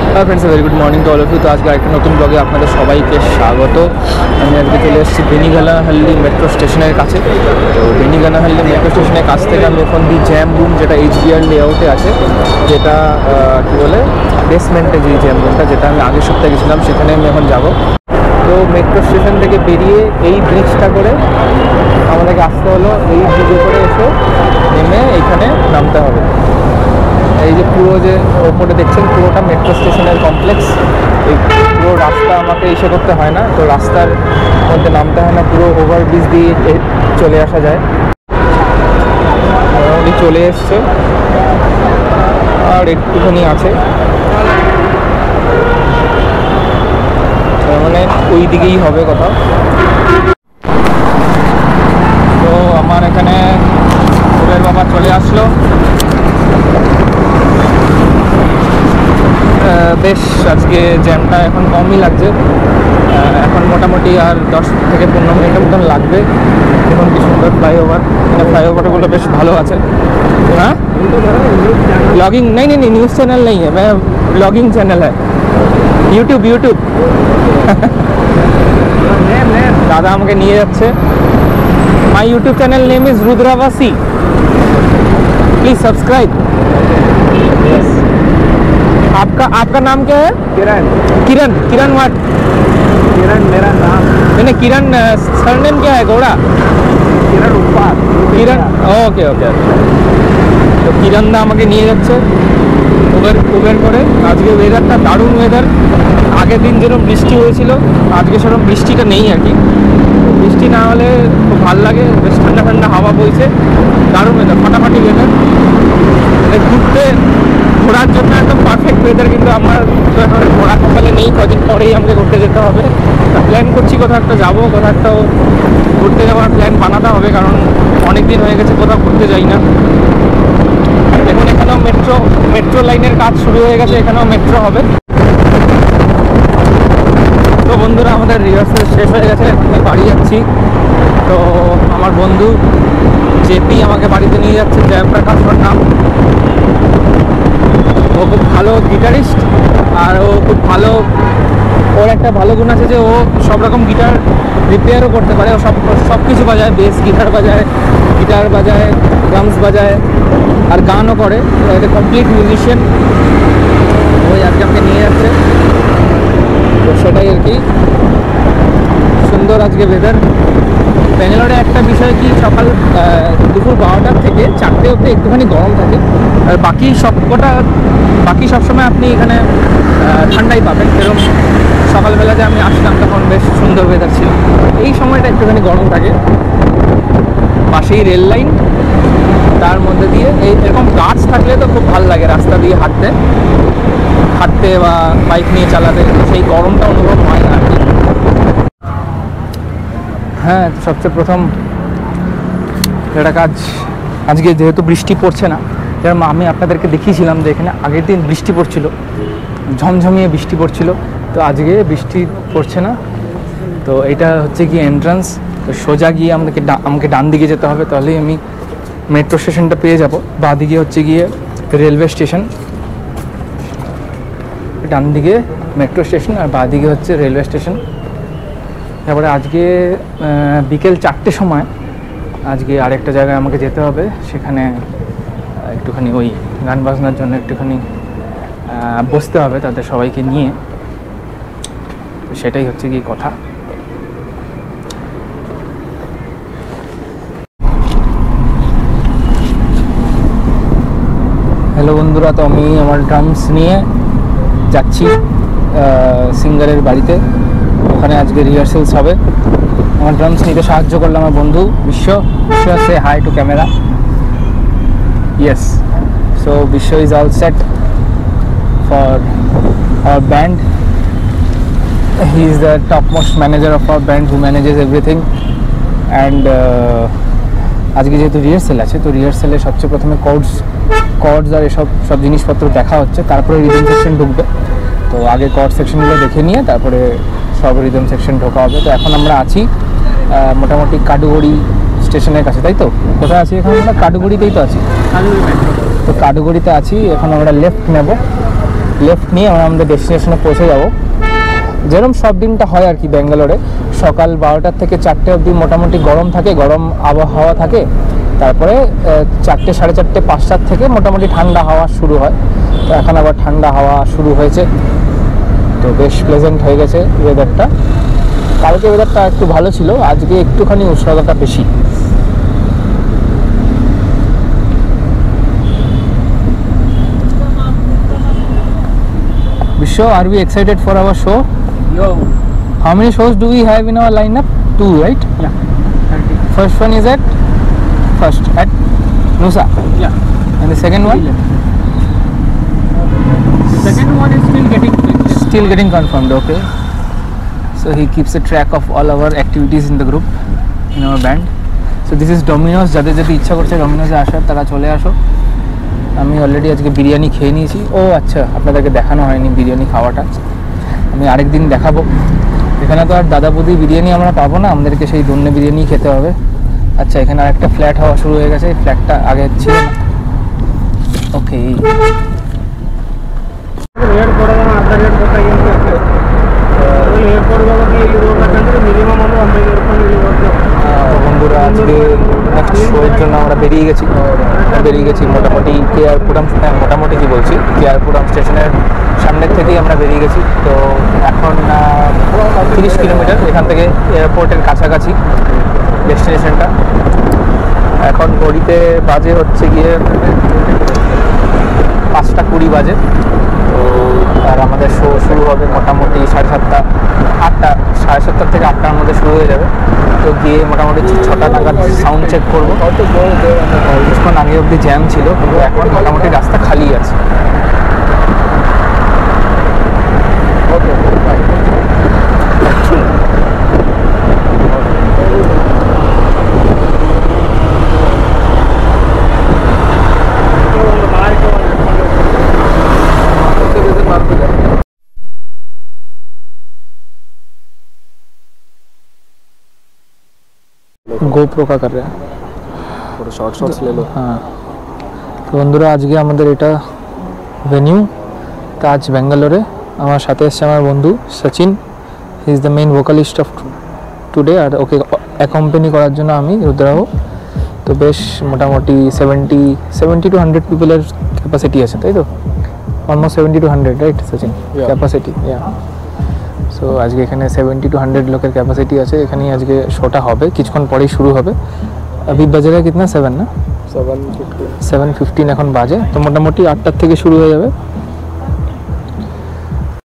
Friends very good morning to all of you. तो आज के एक नतून ब्लगे आपनादेर सबाइके स्वागत। आमि आजके चले एसेछि बेनिगानाहाल्ली मेट्रो स्टेशनेर काछे। तो बेनिगानाहाल्ली मेट्रो स्टेशनेर काछ थेके आमि एखन दि জ্যাম রুম, যেটা HBR लेआउटे आछे, যেটা কি বলে বেসমেন্টে যে জ্যাম রুমটা, যেটা আমি আগের সপ্তাহে গেছিলাম, সেখানে আমি এখন যাব। তো মেট্রো স্টেশন থেকে বেরিয়ে এই ব্রিজটা করে আমাদেরকে আসতে হলো, এই ব্রিজে করে এসে নেমে এইখানে নামতে হবে। এই যে পুরো যে ওপরে দেখছেন পুরোটা মেট্রো স্টেশনের কমপ্লেক্স। এই পুরো রাস্তা আমাকে এসে করতে হয় না, তো রাস্তার মধ্যে নামতে হয় না, পুরো ওভারব্রিজ দিয়ে চলে আসা যায়। মোটামুটি চলে এসছে আর একটুখানি আছে, মানে ওই দিকেই হবে কোথাও। তো আমার এখানে ফুলের বাবা চলে আসলো। বেশ আজকে জ্যামটা এখন কমই লাগছে, এখন মোটামুটি আর 10 থেকে 15 মিনিটের মতন লাগবে। এখন কি সুন্দর ফ্লাইওভার, মানে ফ্লাইওভারগুলো বেশ ভালো আছে। हाँ ब्लॉगिंग नहीं नहीं नहीं न्यूज़ चैनल नहीं है, मैं ब्लॉगिंग चैनल है यूट्यूब दादा আমাকে নিয়ে যাচ্ছে। My YouTube channel name is Rudravasi, please subscribe. आपका नाम क्या है? किरण। किरण किरण व्हाट? किरण मेरा नाम नहीं, किरण सरनेम क्या है? गौड़ा किरण उपार किरण। Okay okay. তো কিরণ দা আমাকে নিয়ে যাচ্ছে উবের করে। আজকে ওয়েদারটা দারুণ ওয়েদার। আগের দিন যেরকম বৃষ্টি হয়েছিল, আজকে সেরকম বৃষ্টিটা নেই আর কি। বৃষ্টি না হলে খুব ভালো লাগে, বেশ ঠান্ডা ঠান্ডা হাওয়া বইছে, দারুণ ওয়েদার, ফাটাফাটি ওয়েদার। ঘোরার জন্য একদম পারফেক্ট ওয়েদার। কিন্তু আমার তো এখন ঘোরা কপালে নেই, কদিন পরেই আমাকে ঘুরতে যেতে হবে। প্ল্যান করছি কোথাও একটা যাবো, কোথাও একটা ঘুরতে যাওয়ার প্ল্যান বানাতে হবে, কারণ অনেক দিন হয়ে গেছে কোথাও ঘুরতে যাই না। দেখুন এখানেও মেট্রো লাইনের কাজ শুরু হয়ে গেছে, এখানেও মেট্রো হবে। তো বন্ধুরা আমাদের রিহার্সাল শেষ হয়ে গেছে, আমি বাড়ি যাচ্ছি। তো আমার বন্ধু জেপি আমাকে বাড়িতে নিয়ে যাচ্ছে, জয়প্রকাশ ওর নাম। ও খুব ভালো গিটারিস্ট, আর ও খুব ভালো, ওর একটা ভালো গুণ আছে যে ও সব রকম গিটার রিপেয়ারও করতে পারে। ও সব কিছু বাজায়, বেস গিটার বাজায়, ড্রামস বাজায়, আর গানও করে। একটা কমপ্লিট মিউজিশিয়ান। ওই আজকে আমাকে নিয়ে যাচ্ছে, তো সেটাই আর কি। সুন্দর আজকে ওয়েদার। ব্যাঙ্গালোরে একটা বিষয় কি, সকাল দুপুর 12টার থেকে 4টে অবধি একটুখানি গরম থাকে, আর বাকি সবসময় আপনি এখানে ঠান্ডাই পাবেন। এরকম সকালবেলা যে আমি আসলাম তখন বেশ সুন্দর ওয়েদার ছিল, এই সময়টা একটুখানি গরম থাকে। পাশেই রেল লাইন, তার মধ্যে দিয়ে এরকম গাছ থাকলে তো খুব ভালো লাগে রাস্তা দিয়ে হাঁটতে বা বাইক নিয়ে চালাতে, সেই গরমটা অনুভব হয় না আর কি। হ্যাঁ, সবচেয়ে প্রথম একটা কাজ, আজকে যেহেতু বৃষ্টি পড়ছে না, যেরকম আমি আপনাদেরকে দেখিয়েছিলাম যে এখানে আগের দিন বৃষ্টি পড়ছিল, ঝমঝমিয়ে বৃষ্টি পড়ছিল, তো আজকে বৃষ্টি পড়ছে না। তো এটা হচ্ছে কি এন্ট্রান্স। তো সোজা গিয়ে আমাকে ডান দিকে যেতে হবে, তাহলেই আমি মেট্রো স্টেশনটা পেয়ে যাব। বাঁ দিকে হচ্ছে গিয়ে রেলওয়ে স্টেশন, ডান দিকে মেট্রো স্টেশন আর বাঁ দিকে হচ্ছে রেলওয়ে স্টেশন। তারপরে আজকে বিকেল 4টের সময় আজকে আরেকটা জায়গায় আমাকে যেতে হবে, সেখানে একটুখানি ওই গান বাজনার জন্য একটুখানি বসতে হবে তাদের সবাইকে নিয়ে। সেটাই হচ্ছে কি কথা। হ্যালো বন্ধুরা, তো আমি আমার ড্রামস নিয়ে যাচ্ছি সিঙ্গারের বাড়িতে। ওখানে আজকে রিহার্সালস হবে। আমার ড্রামস নিতে সাহায্য করলো আমার বন্ধু Biswa. Say hi to camera. Yes, so Biswa is all set for our band. He is the top most manager of our band, who manages everything. And আজকে যেহেতু রিহার্সাল আছে, তো রিহার্সালে সবচেয়ে প্রথমে কর্ডস আর সব জিনিসপত্র দেখা হচ্ছে, তারপরে রিদম সেকশন ঢুকবে। তো আগে কর্ড সেকশনগুলো দেখে নিয়ে তারপরে সব রিদম সেকশন ঢোকা হবে। তো এখন আমরা আছি মোটামুটি কাডুগড়ি স্টেশনের কাছে, তাই তো? কোথায় আছি এখন আমরা? কাডুগড়িতেই তো আছি। তো কাডুগড়িতে আছি এখন। আমরা লেফট নেব, লেফট নিয়ে আমরা আমাদের ডেস্টিনেশনে পৌঁছে যাব। যেরকম সব দিনটা হয় আর কি ব্যাঙ্গালোরে, সকাল 12টার থেকে 4টে অবধি মোটামুটি গরম থাকে, গরম আবহাওয়া থাকে। তারপরে 4টে, 4:30, 5টার থেকে মোটামুটি ঠান্ডা হাওয়া শুরু হয়। তো এখন আবার ঠান্ডা হাওয়া শুরু হয়েছে, তো বেশ প্লেজেন্ট হয়ে গেছে ওয়েদারটা। কালকে ওয়েদারটা একটু ভালো ছিল, আজকে একটুখানি উষ্ণতাটা বেশি। Vishwa, are we excited for our show? Yo. How many shows do we have in our lineup? 2, right? Yeah. First one is at Nusa. Yeah. And the second one? The second one is Still getting confirmed, okay. So he keeps a track of all our activities in the group, in our band. So this is Domino's, যাদের যদি ইচ্ছা করছে ডমিনোজে আসার তারা চলে আসো। আমি already আজকে বিরিয়ানি খেয়ে নিয়েছি। ও আচ্ছা, আপনাদেরকে দেখানো হয়নি বিরিয়ানি খাওয়াটা, আমি আরেকদিন দেখাবো। এখানে তো আর দাদা বৌদি বিরিয়ানি আমরা পাবো না, আমাদেরকে সেই দন্নে বিরিয়ানি খেতে হবে। আচ্ছা, এখানে আরেকটা ফ্ল্যাট হওয়া শুরু হয়ে গেছে, ফ্ল্যাটটা আগে ছিল না। ওকে, ರೇಟ್ ಕೊಡೋಣ, ಅರ್ಧ ರೇಟ್ ಕೊಟ್ಟಾಗಿಂತ ಏರ್ಪೋರ್ಟ್ ಹೋಗೋಕ್ಕೆ ಇಲ್ಲಿ ಹೋಗ್ಬೇಕಂದ್ರೆ ಮಿನಿಮಮ್ ಒಂದು 15 ರೂಪಾಯಿ ಇಲ್ಲಿ ಹೋಗ್ತೇವೆ। বন্ধুরা আজকে নেক্সট শোয়ের জন্য আমরা বেরিয়ে গেছি মোটামুটি কেআরপুরম, মোটামুটি কি বলছি, কেআরপুরম স্টেশনের সামনের থেকেই আমরা বেরিয়ে গেছি। তো এখন 30 কিলোমিটার এখান থেকে এয়ারপোর্টের কাছাকাছি ডেস্টিনেশনটা। এখন ঘড়িতে বাজে হচ্ছে গিয়ে 5:20 বাজে। তো আর আমাদের শো শুরু হবে মোটামুটি 7:30, 8টা, 7:30 থেকে 8টার মধ্যে শুরু হয়ে যাবে। তো গিয়ে মোটামুটি 6টা নাগাদ সাউন্ড চেক করবো। কিছুক্ষণ আগে অবধি জ্যাম ছিল, কিন্তু এখন মোটামুটি রাস্তা খালি আছে। GoPro का कर रहे हैं, थोड़ा शॉर्ट्स ले लो। हाँ, তো বন্ধুরা আজকে আমাদের এটা ভেনিউ তাজ ব্যাঙ্গালোরে। আমার সাথে এসছে আমার বন্ধু Sachin, he is the main vocalist of today. আর ওকে অ্যাকম্পানি করার জন্য আমি রুদ্রাহ। তো বেশ মোটামুটি 70 to 100 পিপলের ক্যাপাসিটি আছে, তাই তো? Almost 70 to 100, right Sachin? Capacity, so আজকে এখানে 70 to 100 লোকের ক্যাপাসিটি আছে। এখানেই আজকে শোটা হবে, কিছুক্ষণ পরেই শুরু হবে। अभी बजे कितना 7 ना 7:15 এখন বাজে। তো মোটামুটি 8টার থেকে শুরু হয়ে যাবে।